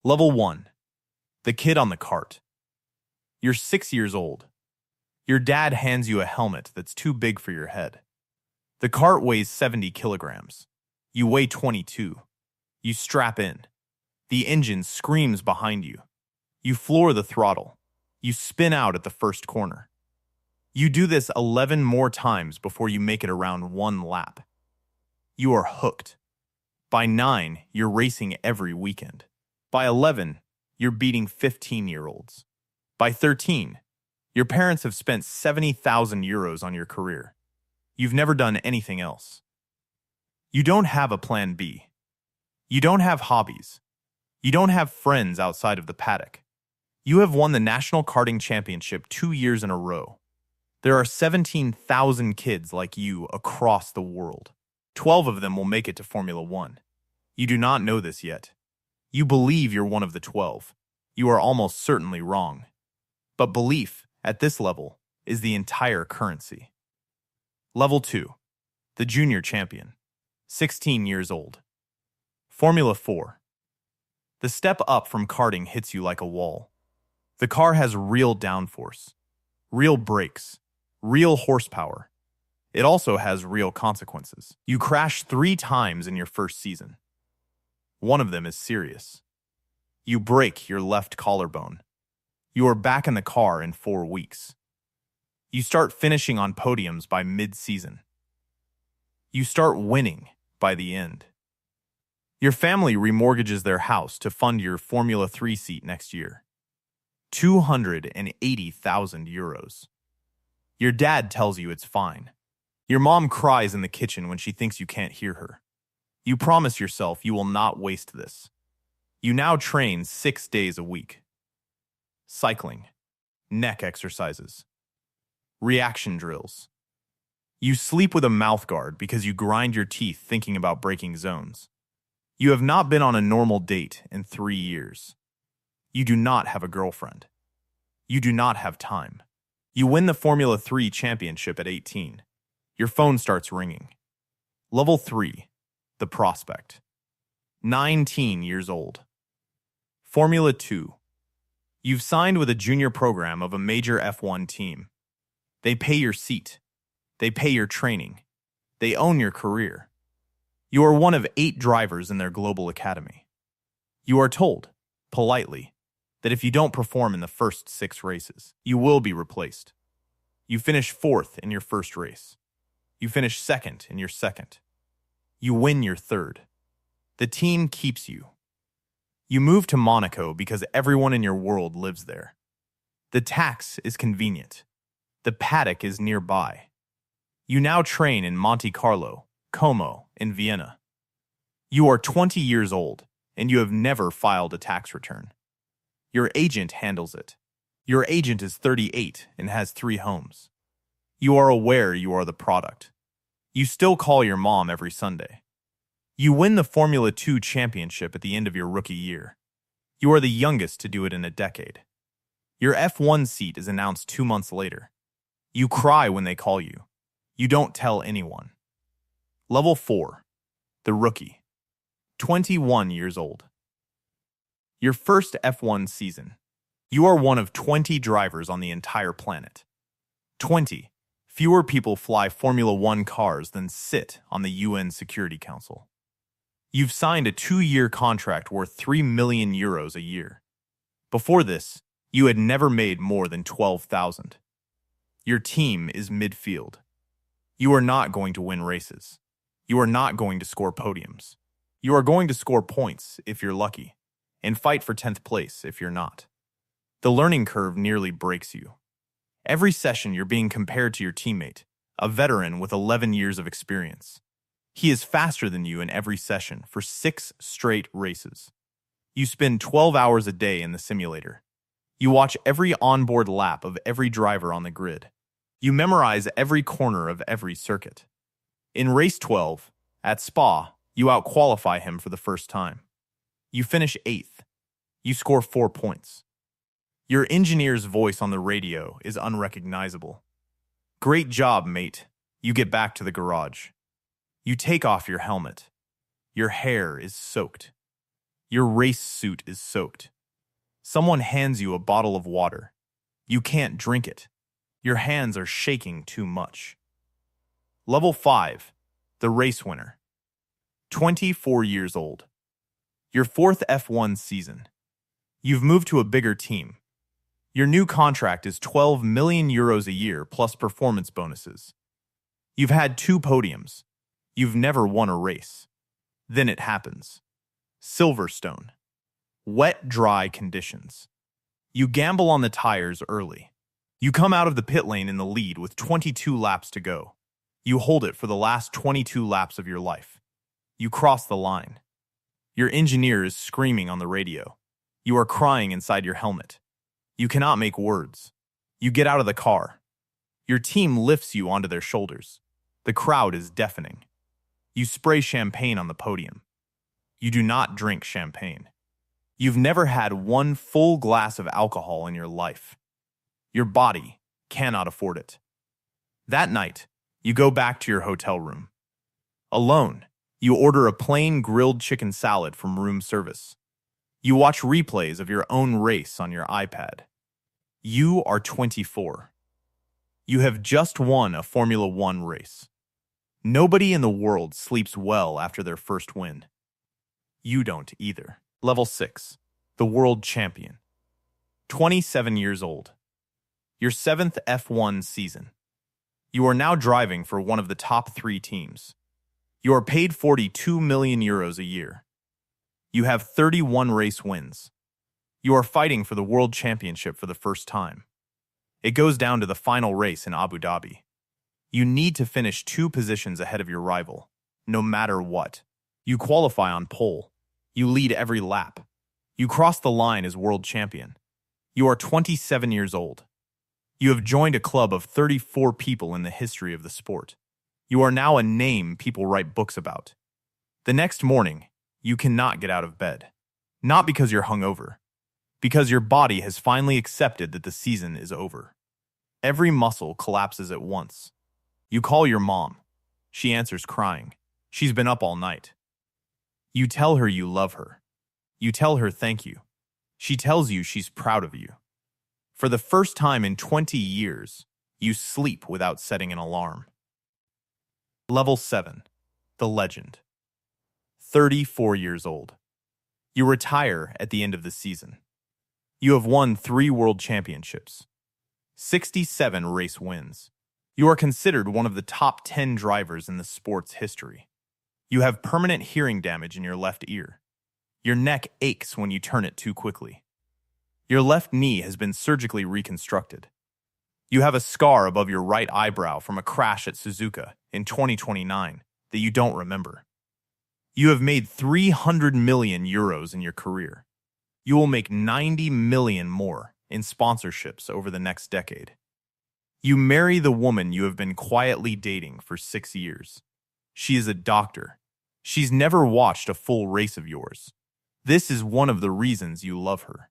Level 1. The kid on the cart. You're 6 years old. Your dad hands you a helmet that's too big for your head. The cart weighs 70 kilograms. You weigh 22. You strap in. The engine screams behind you. You floor the throttle. You spin out at the first corner. You do this 11 more times before you make it around one lap. You are hooked. By 9, you're racing every weekend. By 11, you're beating 15-year-olds. By 13, your parents have spent 70,000 euros on your career. You've never done anything else. You don't have a plan B. You don't have hobbies. You don't have friends outside of the paddock. You have won the National Karting Championship 2 years in a row. There are 17,000 kids like you across the world. 12 of them will make it to Formula 1. You do not know this yet. You believe you're one of the 12. You are almost certainly wrong. But belief, at this level, is the entire currency. Level 2. The junior champion. 16 years old. Formula 4. The step up from karting hits you like a wall. The car has real downforce, real brakes, real horsepower. It also has real consequences. You crash 3 times in your first season. One of them is serious. You break your left collarbone. You are back in the car in 4 weeks. You start finishing on podiums by mid-season. You start winning by the end. Your family remortgages their house to fund your Formula 3 seat next year. 280,000 euros. Your dad tells you it's fine. Your mom cries in the kitchen when she thinks you can't hear her. You promise yourself you will not waste this. You now train 6 days a week. Cycling, neck exercises, reaction drills. You sleep with a mouthguard because you grind your teeth thinking about braking zones. You have not been on a normal date in 3 years. You do not have a girlfriend. You do not have time. You win the Formula 3 championship at 18. Your phone starts ringing. Level 3. The prospect. 19 years old. Formula 2. You've signed with a junior program of a major F1 team. They pay your seat. They pay your training. They own your career. You are one of 8 drivers in their global academy. You are told, politely, that if you don't perform in the first 6 races, you will be replaced. You finish 4th in your first race. You finish 2nd in your second. You win your 3rd. The team keeps you. You move to Monaco because everyone in your world lives there. The tax is convenient. The paddock is nearby. You now train in Monte Carlo, Como, and Vienna. You are 20 years old, and you have never filed a tax return. Your agent handles it. Your agent is 38 and has 3 homes. You are aware you are the product. You still call your mom every Sunday. You win the Formula 2 championship at the end of your rookie year. You are the youngest to do it in a decade. Your F1 seat is announced 2 months later. You cry when they call you. You don't tell anyone. Level 4. The rookie. 21 years old. Your first F1 season. You are one of 20 drivers on the entire planet. 20. Fewer people fly Formula 1 cars than sit on the UN Security Council. You've signed a 2-year contract worth 3 million euros a year. Before this, you had never made more than 12,000. Your team is midfield. You are not going to win races. You are not going to score podiums. You are going to score points if you're lucky, and fight for 10th place if you're not. The learning curve nearly breaks you. Every session you're being compared to your teammate, a veteran with 11 years of experience. He is faster than you in every session for 6 straight races. You spend 12 hours a day in the simulator. You watch every onboard lap of every driver on the grid. You memorize every corner of every circuit. In race 12, at Spa, you out-qualify him for the first time. You finish 8th. You score 4 points. Your engineer's voice on the radio is unrecognizable. Great job, mate. You get back to the garage. You take off your helmet. Your hair is soaked. Your race suit is soaked. Someone hands you a bottle of water. You can't drink it. Your hands are shaking too much. Level 5. The race winner. 24 years old. Your fourth F1 season. You've moved to a bigger team. Your new contract is 12 million euros a year plus performance bonuses. You've had 2 podiums. You've never won a race. Then it happens. Silverstone. Wet, dry conditions. You gamble on the tires early. You come out of the pit lane in the lead with 22 laps to go. You hold it for the last 22 laps of your life. You cross the line. Your engineer is screaming on the radio. You are crying inside your helmet. You cannot make words. You get out of the car. Your team lifts you onto their shoulders. The crowd is deafening. You spray champagne on the podium. You do not drink champagne. You've never had one full glass of alcohol in your life. Your body cannot afford it. That night, you go back to your hotel room. Alone, you order a plain grilled chicken salad from room service. You watch replays of your own race on your iPad. You are 24. You have just won a Formula One race. Nobody in the world sleeps well after their first win. You don't either. Level 6. The world champion. 27 years old. Your 7th F1 season. You are now driving for one of the top 3 teams. You are paid 42 million euros a year. You have 31 race wins. You are fighting for the world championship for the first time. It goes down to the final race in Abu Dhabi. You need to finish 2 positions ahead of your rival, no matter what. You qualify on pole. You lead every lap. You cross the line as world champion. You are 27 years old. You have joined a club of 34 people in the history of the sport. You are now a name people write books about. The next morning, you cannot get out of bed. Not because you're hungover, because your body has finally accepted that the season is over. Every muscle collapses at once. You call your mom. She answers crying. She's been up all night. You tell her you love her. You tell her thank you. She tells you she's proud of you. For the first time in 20 years, you sleep without setting an alarm. Level 7. The legend. 34 years old. You retire at the end of the season. You have won 3 world championships. 67 race wins. You are considered one of the top 10 drivers in the sport's history. You have permanent hearing damage in your left ear. Your neck aches when you turn it too quickly. Your left knee has been surgically reconstructed. You have a scar above your right eyebrow from a crash at Suzuka in 2029 that you don't remember. You have made 300 million euros in your career. You will make 90 million more in sponsorships over the next decade. You marry the woman you have been quietly dating for 6 years. She is a doctor. She's never watched a full race of yours. This is one of the reasons you love her.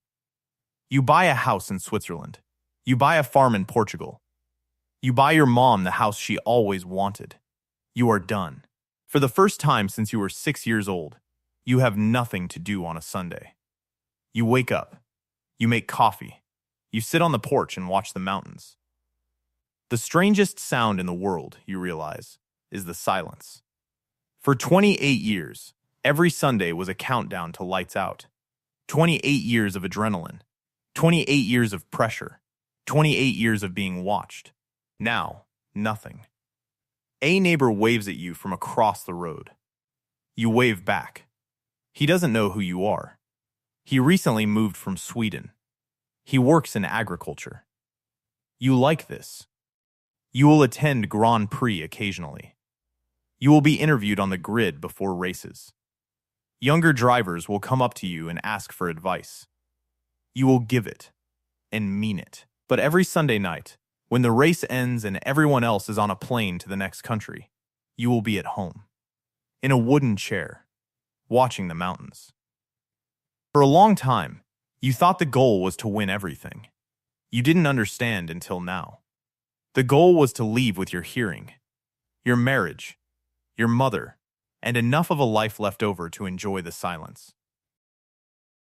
You buy a house in Switzerland. You buy a farm in Portugal. You buy your mom the house she always wanted. You are done. For the first time since you were 6 years old, you have nothing to do on a Sunday. You wake up. You make coffee. You sit on the porch and watch the mountains. The strangest sound in the world, you realize, is the silence. For 28 years, every Sunday was a countdown to lights out. 28 years of adrenaline. 28 years of pressure. 28 years of being watched. Now, nothing. A neighbor waves at you from across the road. You wave back. He doesn't know who you are. He recently moved from Sweden. He works in agriculture. You like this. You will attend Grand Prix occasionally. You will be interviewed on the grid before races. Younger drivers will come up to you and ask for advice. You will give it and mean it. But every Sunday night, when the race ends and everyone else is on a plane to the next country, you will be at home, in a wooden chair, watching the mountains. For a long time, you thought the goal was to win everything. You didn't understand until now. The goal was to leave with your hearing, your marriage, your mother, and enough of a life left over to enjoy the silence.